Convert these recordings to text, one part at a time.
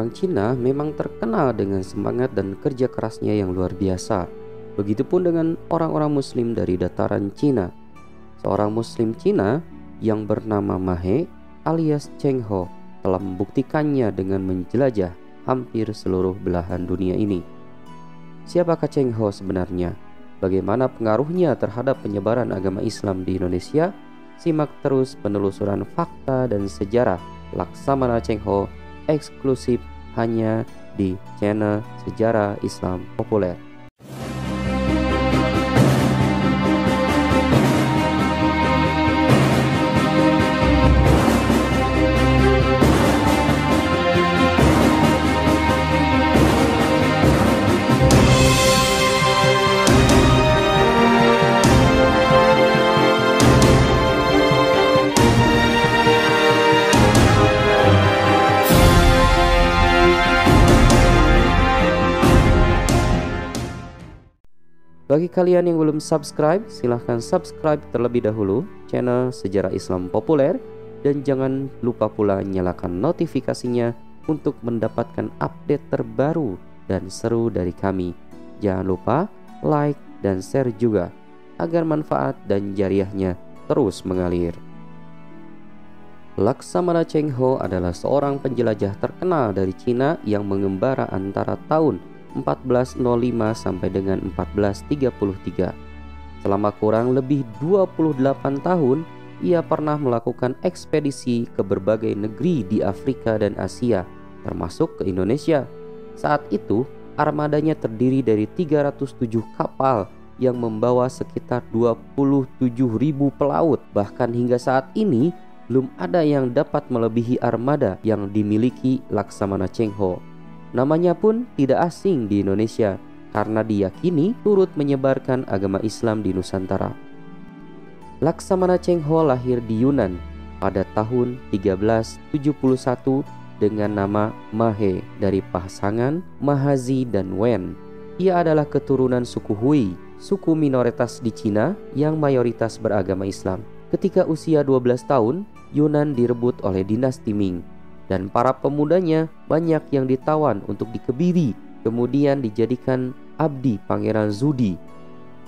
Orang Cina memang terkenal dengan semangat dan kerja kerasnya yang luar biasa. Begitupun dengan orang-orang Muslim dari dataran Cina. Seorang Muslim Cina yang bernama Ma He alias Cheng Ho telah membuktikannya dengan menjelajah hampir seluruh belahan dunia ini. Siapakah Cheng Ho sebenarnya? Bagaimana pengaruhnya terhadap penyebaran agama Islam di Indonesia? Simak terus penelusuran fakta dan sejarah Laksamana Cheng Ho eksklusif hanya di channel Sejarah Islam Populer. Bagi kalian yang belum subscribe, silahkan subscribe terlebih dahulu channel Sejarah Islam Populer dan jangan lupa pula nyalakan notifikasinya untuk mendapatkan update terbaru dan seru dari kami. Jangan lupa like dan share juga agar manfaat dan jariahnya terus mengalir. Laksamana Cheng Ho adalah seorang penjelajah terkenal dari Cina yang mengembara antara tahun 1405 sampai dengan 1433. Selama kurang lebih 28 tahun, ia pernah melakukan ekspedisi ke berbagai negeri di Afrika dan Asia, termasuk ke Indonesia. Saat itu, armadanya terdiri dari 307 kapal yang membawa sekitar 27.000 pelaut. Bahkan hingga saat ini, belum ada yang dapat melebihi armada yang dimiliki Laksamana Cheng Ho. Namanya pun tidak asing di Indonesia karena diyakini turut menyebarkan agama Islam di Nusantara. Laksamana Cheng Ho lahir di Yunan pada tahun 1371 dengan nama Ma He dari pasangan Mahazi dan Wen. Ia adalah keturunan suku Hui, suku minoritas di Cina yang mayoritas beragama Islam. Ketika usia 12 tahun, Yunan direbut oleh dinasti Ming. Dan para pemudanya banyak yang ditawan untuk dikebiri, kemudian dijadikan abdi Pangeran Zudi.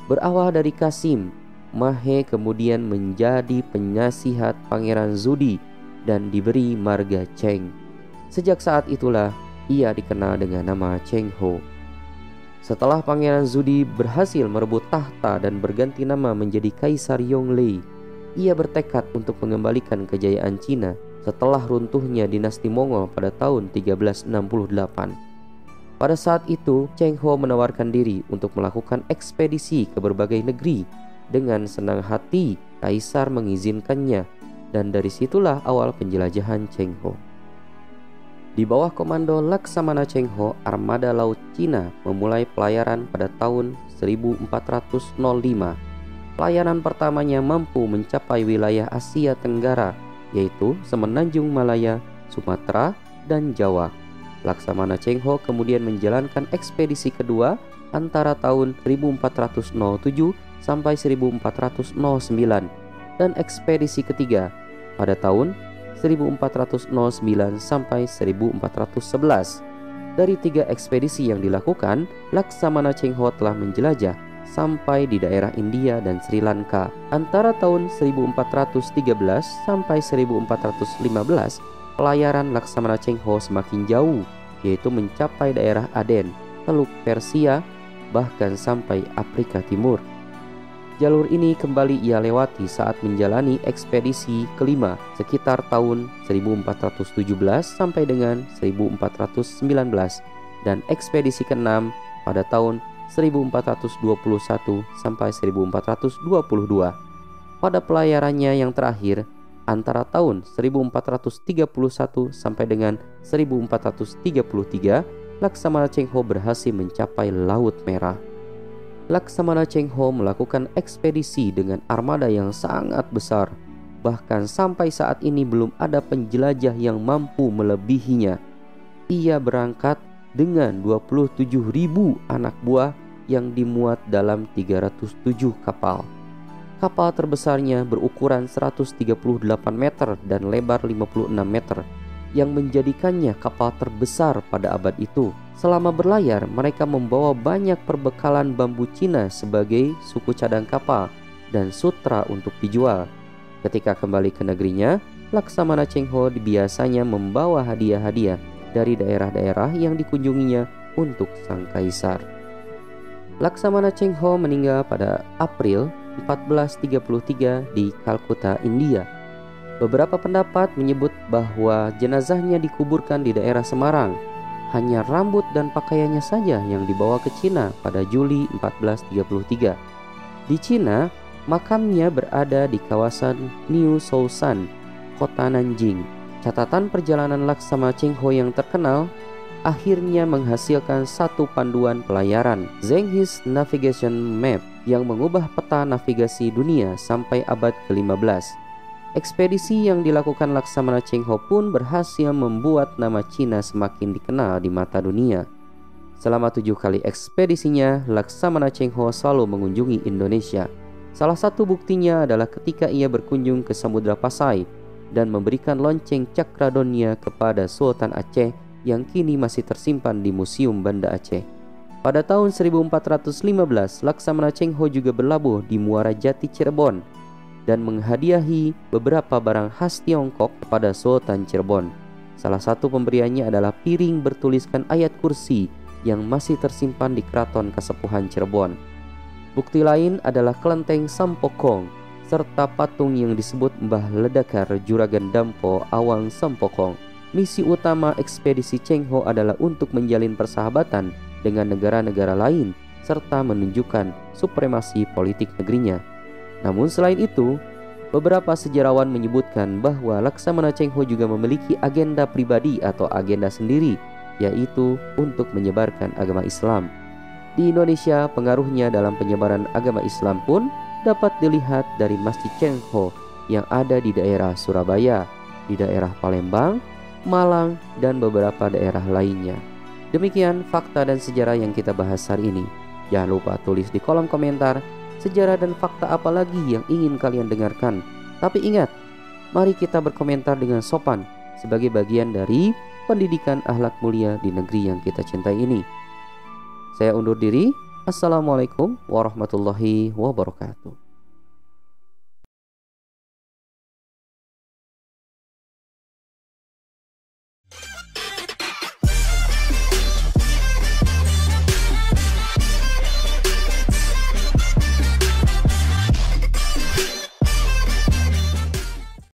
Berawal dari Kasim, Ma He kemudian menjadi penyasihat Pangeran Zudi dan diberi marga Cheng. Sejak saat itulah ia dikenal dengan nama Cheng Ho. Setelah Pangeran Zudi berhasil merebut tahta dan berganti nama menjadi Kaisar Yonglei, ia bertekad untuk mengembalikan kejayaan Cina setelah runtuhnya dinasti Mongol pada tahun 1368. Pada saat itu, Cheng Ho menawarkan diri untuk melakukan ekspedisi ke berbagai negeri. Dengan senang hati, Kaisar mengizinkannya, dan dari situlah awal penjelajahan Cheng Ho. Di bawah komando Laksamana Cheng Ho, armada laut Cina memulai pelayaran pada tahun 1405. Pelayaran pertamanya mampu mencapai wilayah Asia Tenggara, yaitu Semenanjung Malaya, Sumatera, dan Jawa. Laksamana Cheng Ho kemudian menjalankan ekspedisi kedua antara tahun 1407 sampai 1409 dan ekspedisi ketiga pada tahun 1409 sampai 1411. Dari 3 ekspedisi yang dilakukan, Laksamana Cheng Ho telah menjelajah sampai di daerah India dan Sri Lanka. Antara tahun 1413 sampai 1415, pelayaran Laksamana Cheng Ho semakin jauh, yaitu mencapai daerah Aden, Teluk Persia, bahkan sampai Afrika Timur. Jalur ini kembali ia lewati saat menjalani ekspedisi kelima sekitar tahun 1417 sampai dengan 1419 dan ekspedisi keenam pada tahun 1421 sampai 1422. Pada pelayarannya yang terakhir antara tahun 1431 sampai dengan 1433, Laksamana Cheng Ho berhasil mencapai Laut Merah. Laksamana Cheng Ho melakukan ekspedisi dengan armada yang sangat besar. Bahkan sampai saat ini belum ada penjelajah yang mampu melebihinya. Ia berangkat dengan 27.000 anak buah yang dimuat dalam 307 kapal. Kapal terbesarnya berukuran 138 meter dan lebar 56 meter. yang menjadikannya kapal terbesar pada abad itu. Selama berlayar, mereka membawa banyak perbekalan bambu Cina sebagai suku cadang kapal dan sutra untuk dijual. Ketika kembali ke negerinya, Laksamana Cheng Ho biasanya membawa hadiah-hadiah dari daerah-daerah yang dikunjunginya untuk sang kaisar. Laksamana Cheng Ho meninggal pada April 1433 di Kalkuta, India. Beberapa pendapat menyebut bahwa jenazahnya dikuburkan di daerah Semarang. Hanya rambut dan pakaiannya saja yang dibawa ke Cina pada Juli 1433. Di Cina, makamnya berada di kawasan New Sousan, kota Nanjing. Catatan perjalanan Laksamana Cheng Ho yang terkenal akhirnya menghasilkan satu panduan pelayaran, Zheng-He's Navigation Map, yang mengubah peta navigasi dunia sampai abad ke-15. Ekspedisi yang dilakukan Laksamana Cheng Ho pun berhasil membuat nama Cina semakin dikenal di mata dunia. Selama 7 kali ekspedisinya, Laksamana Cheng Ho selalu mengunjungi Indonesia. Salah satu buktinya adalah ketika ia berkunjung ke Samudra Pasai dan memberikan lonceng Cakradonia kepada Sultan Aceh yang kini masih tersimpan di Museum Banda Aceh. Pada tahun 1415, Laksamana Cheng Ho juga berlabuh di Muara Jati, Cirebon, dan menghadiahi beberapa barang khas Tiongkok kepada Sultan Cirebon. Salah satu pemberiannya adalah piring bertuliskan ayat kursi yang masih tersimpan di Keraton Kasepuhan Cirebon. Bukti lain adalah kelenteng Sampokong serta patung yang disebut Mbah Ledakar Juragan Dampo Awang Sampokong. Misi utama ekspedisi Cheng Ho adalah untuk menjalin persahabatan dengan negara-negara lain serta menunjukkan supremasi politik negerinya. Namun selain itu, beberapa sejarawan menyebutkan bahwa Laksamana Cheng Ho juga memiliki agenda pribadi atau agenda sendiri, yaitu untuk menyebarkan agama Islam. Di Indonesia, pengaruhnya dalam penyebaran agama Islam pun dapat dilihat dari Masjid Cheng Ho yang ada di daerah Surabaya, di daerah Palembang, Malang, dan beberapa daerah lainnya. Demikian fakta dan sejarah yang kita bahas hari ini. Jangan lupa tulis di kolom komentar sejarah dan fakta apa lagi yang ingin kalian dengarkan. Tapi ingat, mari kita berkomentar dengan sopan sebagai bagian dari pendidikan akhlak mulia di negeri yang kita cintai ini. Saya undur diri. Assalamualaikum warahmatullahi wabarakatuh.